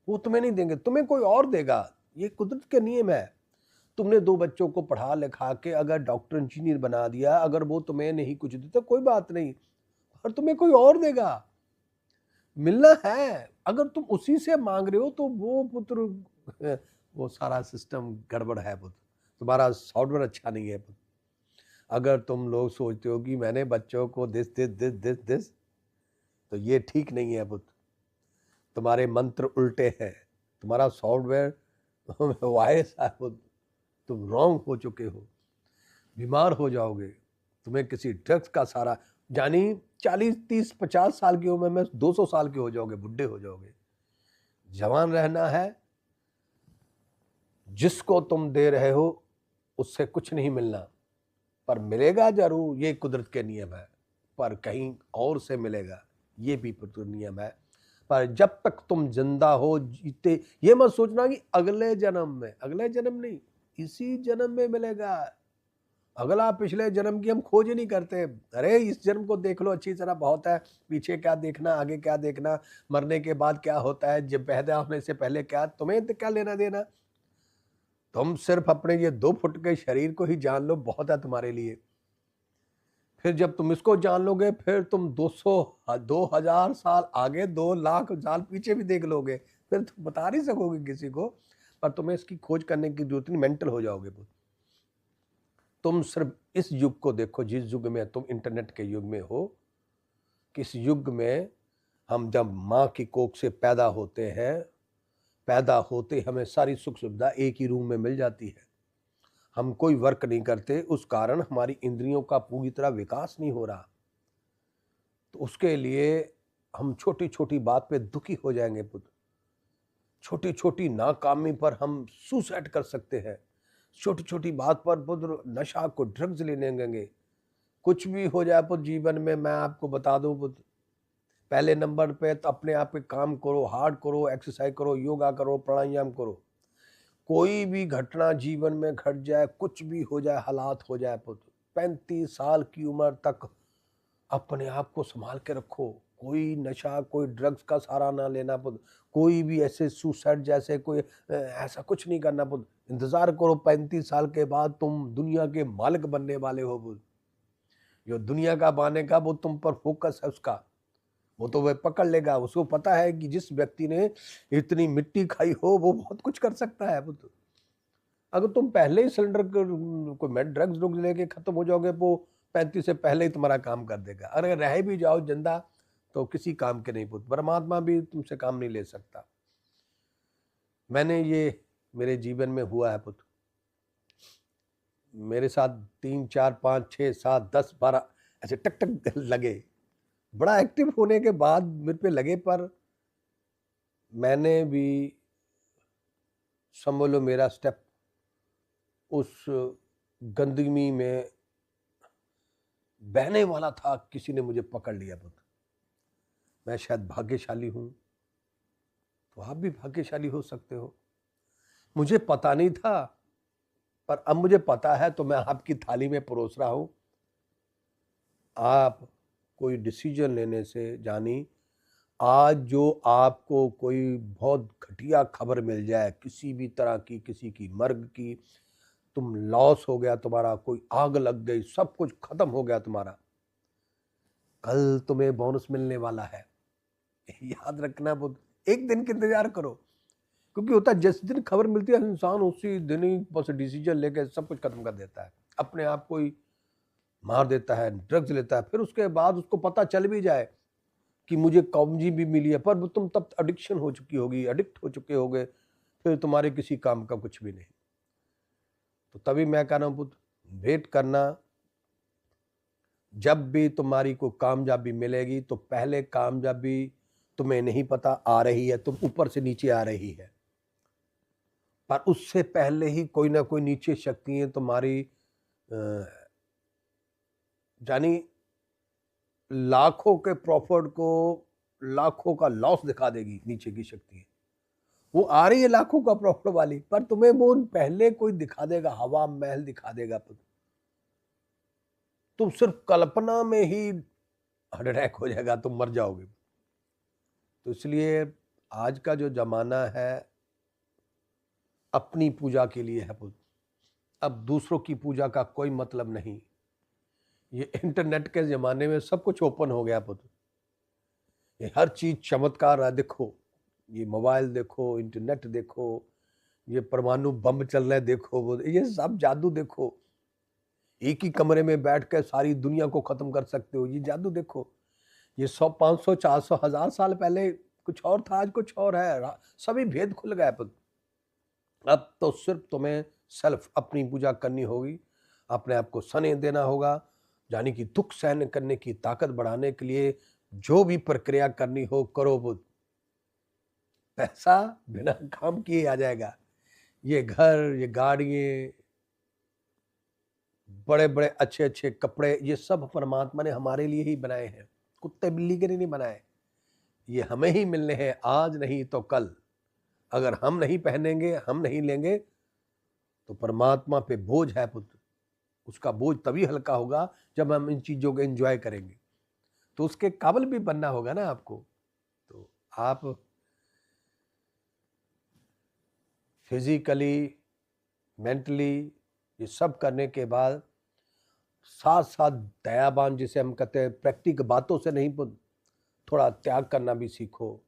वो तुम्हें नहीं देंगे, तुम्हें कोई और देगा। ये कुदरत के नियम है। तुमने 2 बच्चों को पढ़ा लिखा के अगर डॉक्टर इंजीनियर बना दिया, अगर वो तुम्हें नहीं कुछ देता कोई बात नहीं, पर तुम्हें कोई और देगा, मिलना है। अगर तुम उसी से मांग रहे हो तो वो पुत्र वो सारा सिस्टम गड़बड़ है पुत्र, तुम्हारा सॉफ्टवेयर अच्छा नहीं है पुत्र। अगर तुम लोग सोचते हो कि मैंने बच्चों को दिस तो ये ठीक नहीं है पुत्र, तुम्हारे मंत्र उल्टे हैं, तुम्हारा सॉफ्टवेयर वायरस है पुत्र, तुम रॉन्ग हो चुके हो, बीमार हो जाओगे। तुम्हें किसी ड्रग्स का सारा, यानी 40 30 50 साल की उम्र में 200 साल के हो जाओगे, बुढ़े हो जाओगे। जवान रहना है, जिसको तुम दे रहे हो उससे कुछ नहीं मिलना, पर मिलेगा जरूर, ये कुदरत के नियम है, पर कहीं और से मिलेगा, ये भी नियम है। पर जब तक तुम जिंदा हो जीते, ये मत सोचना कि अगले जन्म में, अगले जन्म नहीं, इसी जन्म में मिलेगा। अगला पिछले जन्म की हम खोज ही नहीं करते। अरे इस जन्म को देख लो अच्छी तरह, बहुत है, पीछे क्या देखना, आगे क्या देखना, मरने के बाद क्या होता है, जब पैदा होने से पहले क्या, तुम्हें तो क्या लेना देना। तुम सिर्फ अपने ये 2 फुट के शरीर को ही जान लो, बहुत है तुम्हारे लिए। फिर जब तुम इसको जान लोगे, फिर तुम 2000 साल आगे, 2 लाख साल पीछे भी देख लोगे, फिर तुम बता नहीं सकोगे किसी को, पर तुम्हें इसकी खोज करने की जरूरत नहीं, मेंटल हो जाओगे। तुम सिर्फ इस युग को देखो, जिस युग में तुम इंटरनेट के युग में हो। किस युग में हम जब माँ की कोख से पैदा होते हैं, पैदा होते हमें सारी सुख सुविधा एक ही रूम में मिल जाती है, हम कोई वर्क नहीं करते, उस कारण हमारी इंद्रियों का पूरी तरह विकास नहीं हो रहा। तो उसके लिए हम छोटी छोटी बात पे दुखी हो जाएंगे पुत्र, छोटी छोटी नाकामी पर हम सुसाइड कर सकते हैं, छोटी छोटी बात पर पुत्र नशा को ड्रग्स लेने लगेंगे। कुछ भी हो जाए पुत्र जीवन में, मैं आपको बता दूं पुत्र, पहले नंबर पे तो अपने आप पे काम करो, हार्ड करो, एक्सरसाइज करो, योगा करो, प्राणायाम करो। कोई भी घटना जीवन में घट जाए, कुछ भी हो जाए, हालात हो जाए पुत्र, 35 साल की उम्र तक अपने आप को संभाल के रखो। कोई नशा, कोई ड्रग्स का सहारा ना लेना पुत्र, कोई भी ऐसे सुसाइड जैसे कोई ऐसा कुछ नहीं करना पुत्र। इंतजार करो, 35 साल के बाद तुम दुनिया के मालिक बनने वाले हो पुत्र। जो दुनिया का बाने का वो तुम पर फोकस है उसका, वो तो वह पकड़ लेगा। उसको पता है कि जिस व्यक्ति ने इतनी मिट्टी खाई हो वो बहुत कुछ कर सकता है पुत्र। अगर तुम पहले ही सिलेंडर कोई ड्रग्स ड्रग्स लेके खत्म हो जाओगे, वो 35 से पहले ही तुम्हारा काम कर देगा। अगर रह भी जाओ जिंदा तो किसी काम के नहीं पुत्र, परमात्मा भी तुमसे काम नहीं ले सकता। मैंने ये मेरे जीवन में हुआ है पुत्र, मेरे साथ 3 4 5 6 7 10 12 ऐसे टक टक लगे, बड़ा एक्टिव होने के बाद मेरे पे लगे, पर मैंने भी समझ लो मेरा स्टेप उस गंदगी में बहने वाला था, किसी ने मुझे पकड़ लिया पुत्र। मैं शायद भाग्यशाली हूं, तो आप भी भाग्यशाली हो सकते हो। मुझे पता नहीं था, पर अब मुझे पता है, तो मैं आपकी थाली में परोस रहा हूं। आप कोई डिसीजन लेने से, जानी आज जो आपको कोई बहुत घटिया खबर मिल जाए किसी भी तरह की, किसी की मर्ग की, तुम लॉस हो गया तुम्हारा, कोई आग लग गई, सब कुछ खत्म हो गया तुम्हारा, कल तुम्हें बोनस मिलने वाला है। याद रखना बुद्ध, एक दिन का इंतजार करो, क्योंकि होता है जिस दिन खबर मिलती है इंसान उसी दिन ही बस डिसीजन लेके सब कुछ खत्म कर देता है, अपने आप को ही मार देता है, ड्रग्स लेता है, फिर उसके बाद उसको पता चल भी जाए कि मुझे कब्जी भी मिली है, पर तुम तब एडिक्शन हो चुकी होगी, एडिक्ट हो चुके होगे, फिर तुम्हारे किसी काम का कुछ भी नहीं। तो तभी मैं कह रहा हूँ पुत्र, वेट करना। जब भी तुम्हारी को कामयाबी मिलेगी तो पहले कामयाबी तुम्हें नहीं पता आ रही है, तुम ऊपर से नीचे आ रही है, पर उससे पहले ही कोई ना कोई नीचे शक्तियां तुम्हारी यानी लाखों के प्रॉफिट को लाखों का लॉस दिखा देगी। नीचे की शक्ति वो आ रही है लाखों का प्रॉफिट वाली, पर तुम्हें वो पहले कोई दिखा देगा, हवा महल दिखा देगा। तुम सिर्फ कल्पना में ही हार्ट अटैक हो जाएगा, तुम मर जाओगे। तो इसलिए आज का जो जमाना है अपनी पूजा के लिए है पुत्र, अब दूसरों की पूजा का कोई मतलब नहीं। ये इंटरनेट के जमाने में सब कुछ ओपन हो गया पुत्र, ये हर चीज चमत्कार है। देखो ये मोबाइल देखो, इंटरनेट देखो, ये परमाणु बम चल रहे देखो, ये सब जादू देखो। एक ही कमरे में बैठ कर सारी दुनिया को खत्म कर सकते हो, ये जादू देखो। ये 100, 500, 400, 1000 साल पहले कुछ और था, आज कुछ और है। सभी भेद खुल गए पुत्र। अब तो सिर्फ तुम्हें सेल्फ अपनी पूजा करनी होगी, अपने आप को स्नेह देना होगा, यानी कि दुख सहन करने की ताकत बढ़ाने के लिए जो भी प्रक्रिया करनी हो करो पुत्र। पैसा बिना काम किए आ जाएगा। ये घर, ये गाड़ियां, बड़े बड़े अच्छे अच्छे कपड़े, ये सब परमात्मा ने हमारे लिए ही बनाए हैं, कुत्ते बिल्ली के लिए नहीं बनाए। ये हमें ही मिलने हैं, आज नहीं तो कल। अगर हम नहीं पहनेंगे, हम नहीं लेंगे, तो परमात्मा पे बोझ है पुत्र। उसका बोझ तभी हल्का होगा जब हम इन चीजों को एंजॉय करेंगे। तो उसके काबिल भी बनना होगा ना आपको। तो आप फिजिकली, मेंटली ये सब करने के बाद साथ साथ दयावान, जिसे हम कहते हैं, प्रैक्टिकल बातों से नहीं, थोड़ा त्याग करना भी सीखो।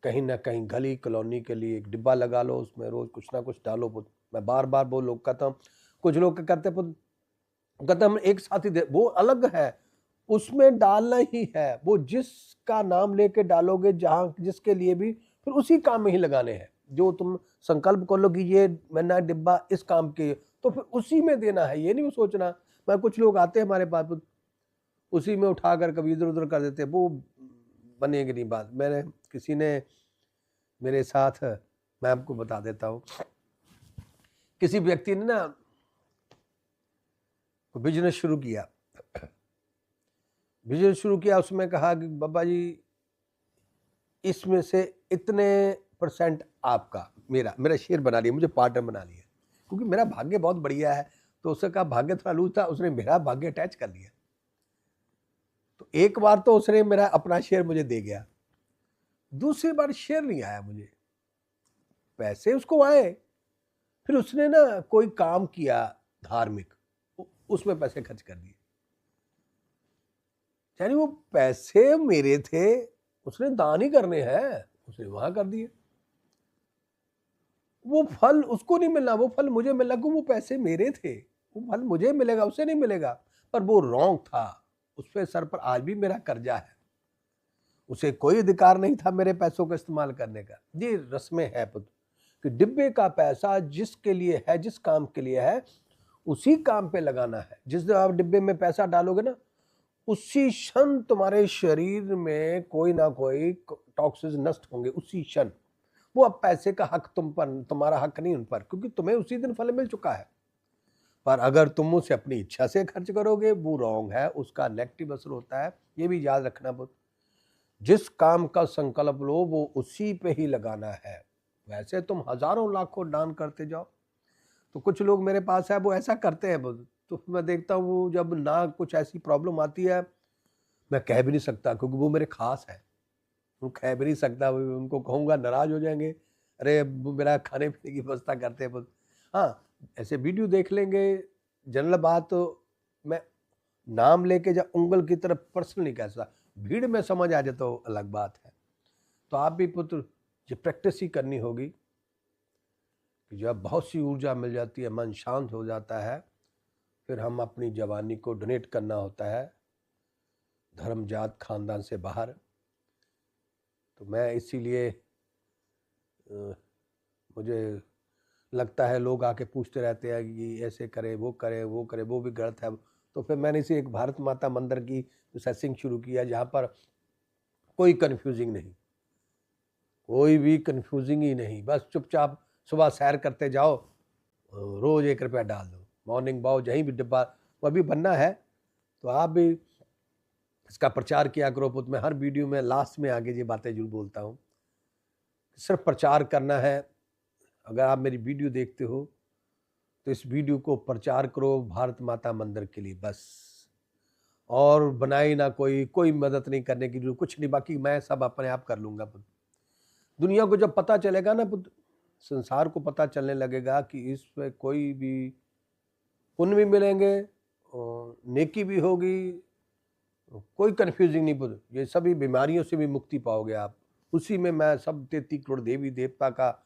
कहीं ना कहीं गली कॉलोनी के लिए एक डिब्बा लगा लो, उसमें रोज कुछ ना कुछ डालो पुत्र। मैं बार बार वो लोग कहता हूँ, कुछ लोग क्या करते पुत्र, कहते हम एक साथ ही दे, वो अलग है, उसमें डालना ही है। वो जिसका नाम लेके डालोगे, जहां जिसके लिए भी, फिर उसी काम में ही लगाने हैं। जो तुम संकल्प कर लो कि ये मैंने डिब्बा इस काम के, तो फिर उसी में देना है, ये नहीं सोचना। मैं कुछ लोग आते हैं हमारे पास, उसी में उठाकर कभी इधर उधर कर देते, वो बनेगी नहीं बात। मैंने किसी ने मेरे साथ, मैं आपको बता देता हूँ, किसी व्यक्ति ने ना बिजनेस शुरू किया, उसमें कहा कि बाबा जी इसमें से इतने % आपका, मेरा शेयर बना लिया, मुझे पार्टनर बना लिया, क्योंकि मेरा भाग्य बहुत बढ़िया है। तो उसने कहा भाग्य थोड़ा लूज था, उसने मेरा भाग्य अटैच कर लिया। तो एक बार तो उसने मेरा अपना शेयर मुझे दे गया, दूसरी बार शेयर नहीं आया मुझे, पैसे उसको आए, फिर उसने ना कोई काम किया धार्मिक, उसमें पैसे खर्च कर दिए। यानी वो पैसे मेरे थे, उसने दान ही करने हैं, उसने वहां कर दिए। वो फल उसको नहीं मिलना, वो फल मुझे मिलना, क्योंकि वो पैसे मेरे थे। वो फल मुझे मिलेगा, उसे नहीं मिलेगा। पर वो रॉन्ग था, उस पे सर पर आज भी मेरा कर्जा है। उसे कोई अधिकार नहीं था मेरे पैसों का इस्तेमाल करने का। ये रस्में है पुत्र, कि डिब्बे का पैसा जिसके लिए है, जिस काम के लिए है, उसी काम पे लगाना है। जिस दिन आप डिब्बे में पैसा डालोगे ना, उसी क्षण तुम्हारे शरीर में कोई ना कोई टॉक्सिस नष्ट होंगे, उसी क्षण। वो अब पैसे का हक तुम पर, तुम्हारा हक नहीं उन पर, क्योंकि तुम्हें उसी दिन फल मिल चुका है। पर अगर तुम उसे अपनी इच्छा से खर्च करोगे, वो रॉन्ग है, उसका नेगेटिव असर होता है। ये भी याद रखना पुत्र, जिस काम का संकल्प लो वो उसी पे ही लगाना है। वैसे तुम हजारों लाखों दान करते जाओ। तो कुछ लोग मेरे पास है, वो ऐसा करते हैं, तो मैं देखता हूँ वो जब ना कुछ ऐसी प्रॉब्लम आती है, मैं कह भी नहीं सकता, क्योंकि वो मेरे खास है, वो कह भी नहीं सकता, उनको कहूँगा नाराज हो जाएंगे, अरे वो मेरा खाने पीने की व्यवस्था करते हैं। हाँ, ऐसे वीडियो देख लेंगे, जनरल बात। तो मैं नाम लेके जब उंगल की तरफ पर्सनल नहीं कह सकता, भीड़ में समझ आ जाए तो अलग बात है। तो आप भी पुत्र ये प्रैक्टिस ही करनी होगी कि जब बहुत सी ऊर्जा मिल जाती है, मन शांत हो जाता है, फिर हम अपनी जवानी को डोनेट करना होता है धर्म जात खानदान से बाहर। तो मैं इसीलिए मुझे लगता है लोग आके पूछते रहते हैं कि ऐसे करे वो करे वो करे, वो भी गलत है। तो फिर मैंने इसे एक भारत माता मंदिर की सत्संग शुरू किया जहाँ पर कोई कन्फ्यूजिंग नहीं, कोई भी कन्फ्यूजिंग ही नहीं। बस चुपचाप सुबह सैर करते जाओ, रोज 1 रुपया डाल दो, मॉर्निंग वॉक जहीं भी डिब्बा वो भी बनना है। तो आप भी इसका प्रचार किया करो। पुत मैं हर वीडियो में लास्ट में आगे ये बातें जरूर बोलता हूँ, सिर्फ प्रचार करना है। अगर आप मेरी वीडियो देखते हो तो इस वीडियो को प्रचार करो भारत माता मंदिर के लिए बस, और बनाई ना कोई मदद नहीं करने की जरूरत, कुछ नहीं, बाकी मैं सब अपने आप कर लूँगा। पुत दुनिया को जब पता चलेगा ना पुत, संसार को पता चलने लगेगा कि इसमें कोई भी पुण्य भी मिलेंगे और नेकी भी होगी, कोई कन्फ्यूजिंग नहीं पुत। ये सभी बीमारियों से भी मुक्ति पाओगे आप। उसी में मैं सब 33 करोड़ देवी देवता का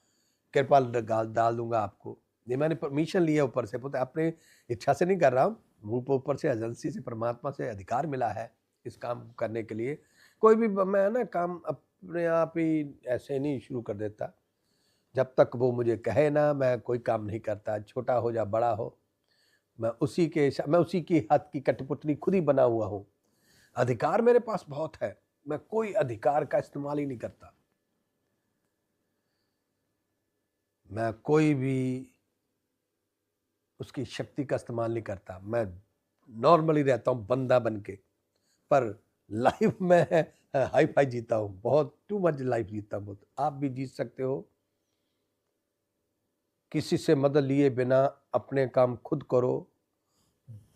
कृपा डाल दूंगा आपको। ये मैंने परमिशन लिया ऊपर से पुत, अपने इच्छा से नहीं कर रहा हूँ, ऊपर से एजेंसी से परमात्मा से अधिकार मिला है इस काम करने के लिए। कोई भी मैं ना काम अपने आप ही ऐसे नहीं शुरू कर देता, जब तक वो मुझे कहे ना मैं कोई काम नहीं करता। छोटा हो या बड़ा हो, मैं उसी की हाथ की कठपुतली खुद ही बना हुआ हूँ। अधिकार मेरे पास बहुत है, मैं कोई अधिकार का इस्तेमाल ही नहीं करता। मैं कोई भी उसकी शक्ति का इस्तेमाल नहीं करता। मैं नॉर्मली रहता हूँ बंदा बन के, पर लाइफ में हाई फाई जीता हूँ, बहुत टू मच लाइफ जीता हूँ। आप भी जीत सकते हो। किसी से मदद लिए बिना अपने काम खुद करो,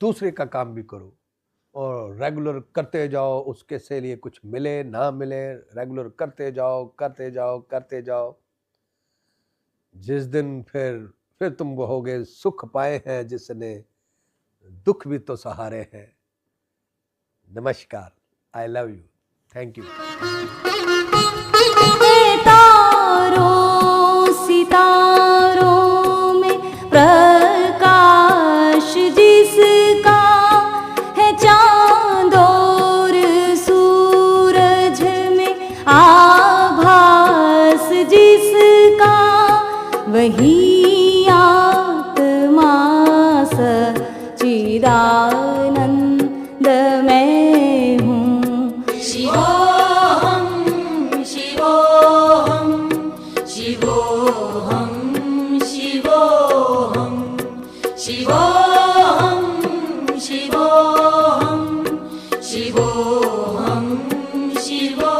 दूसरे का काम भी करो और रेगुलर करते जाओ। उसके से लिए कुछ मिले ना मिले, रेगुलर करते जाओ करते जाओ करते जाओ। जिस दिन फिर तुम कहोगे सुख पाए हैं जिसने, दुख भी तो सहारे हैं। नमस्कार, I love you, thank you. तारों सितारों में प्रकाश जिसका है, चांद और सूरज में आभास जिसका, वही आत्मा सच्चिदानंद मैं हूँ। शिवोहम शिवोहम शिवोहम शिवोहम शिवोहम शिवोहम शिवोहम शिवोहम।